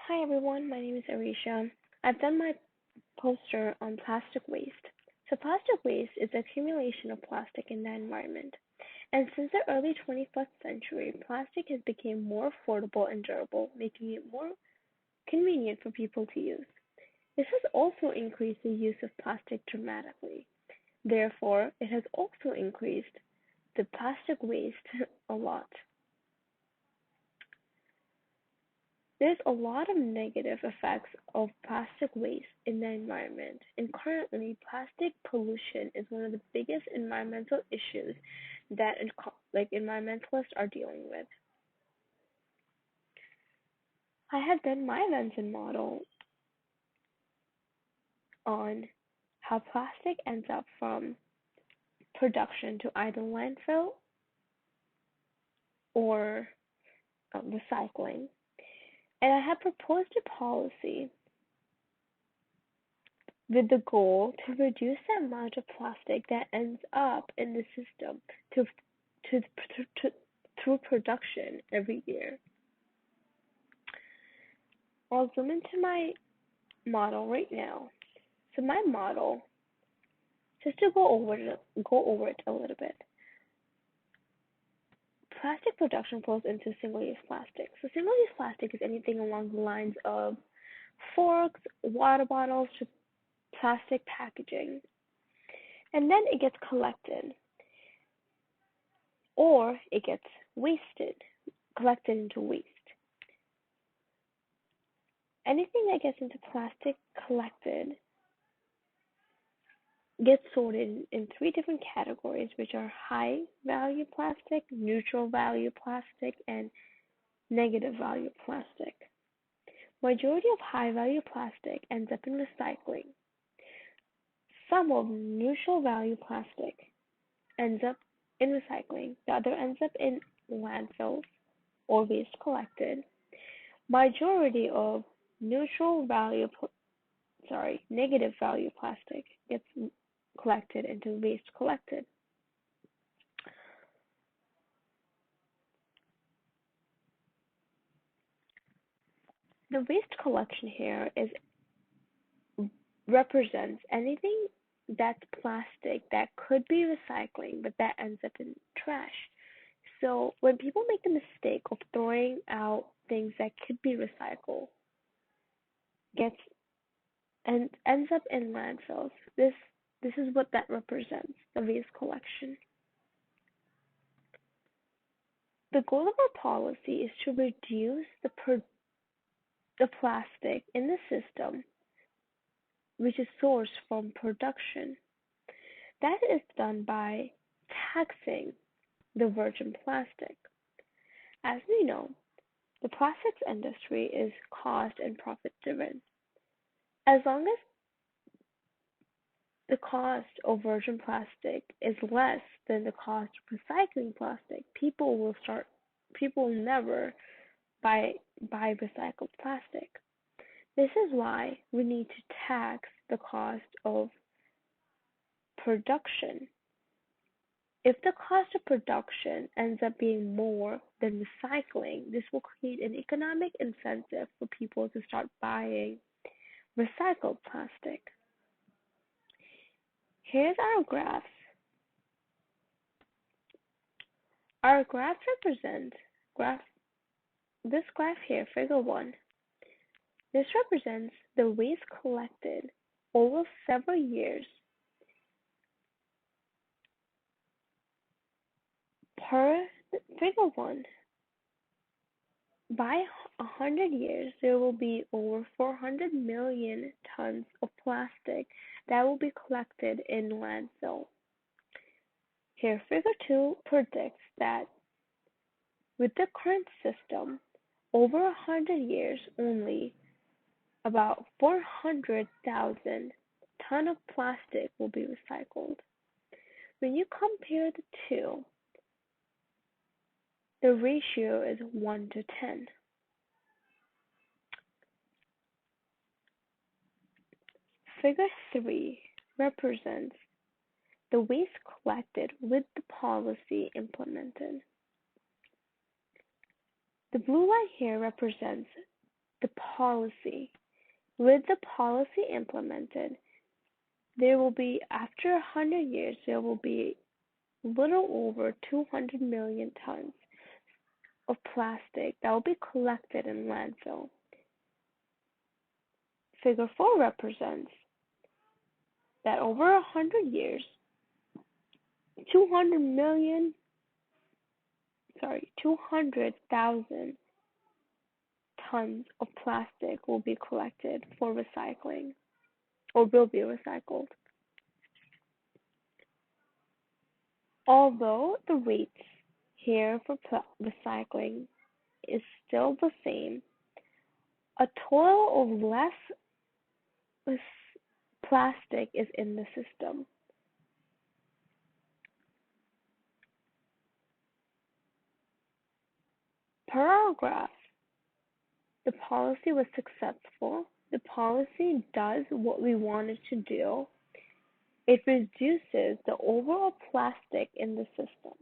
Hi everyone, my name is Arisha. I've done my poster on plastic waste. So plastic waste is the accumulation of plastic in the environment. And since the early 21st century, plastic has become more affordable and durable, making it more convenient for people to use. This has also increased the use of plastic dramatically. Therefore, it has also increased the plastic waste a lot. There's a lot of negative effects of plastic waste in the environment, and currently, plastic pollution is one of the biggest environmental issues that environmentalists are dealing with. I have done my Vensim model on how plastic ends up from production to either landfill or recycling, and I have proposed a policy with the goal to reduce the amount of plastic that ends up in the system to, to, to through production every year. I'll zoom into my model right now. So my model, just to go over it a little bit. Plastic production falls into single-use plastic. So single-use plastic is anything along the lines of forks, water bottles, to plastic packaging, and then it gets collected or it gets wasted, collected into waste. Anything that gets into plastic collected gets sorted in three different categories, which are high value plastic, neutral value plastic, and negative value plastic. Majority of high value plastic ends up in recycling. Some of neutral value plastic ends up in recycling. The other ends up in landfills or waste collected. Majority of neutral value, negative value plastic gets collected into waste collected. The waste collection here is represents anything that's plastic that could be recycling, but that ends up in trash. So when people make the mistake of throwing out things that could be recycled, gets and ends up in landfills. This is what that represents, the waste collection. The goal of our policy is to reduce the plastic in the system, which is sourced from production. That is done by taxing the virgin plastic. As we know, the plastics industry is cost and profit driven. As long as the cost of virgin plastic is less than the cost of recycling plastic, people will never buy recycled plastic. This is why we need to tax the cost of production. If the cost of production ends up being more than recycling, this will create an economic incentive for people to start buying recycled plastic. Here's our graphs. Our graph represents graph this graph here, figure 1. This represents the waste collected over several years. Per figure 1, by 100 years, there will be over 400 million tons of plastic that will be collected in landfill. Here, figure 2 predicts that with the current system, over 100 years, only about 400,000 tons of plastic will be recycled. When you compare the two, the ratio is 1 to 10. Figure 3 represents the waste collected with the policy implemented. The blue line here represents the policy. With the policy implemented, there will be, after 100 years, there will be a little over 200 million tons of plastic that will be collected in landfill. Figure 4 represents that over 100 years, 200,000 tons of plastic will be collected for recycling or will be recycled. Although the rates here for recycling is still the same, a total of less plastic is in the system. Per our graph, the policy was successful. The policy does what we want it to do. It reduces the overall plastic in the system.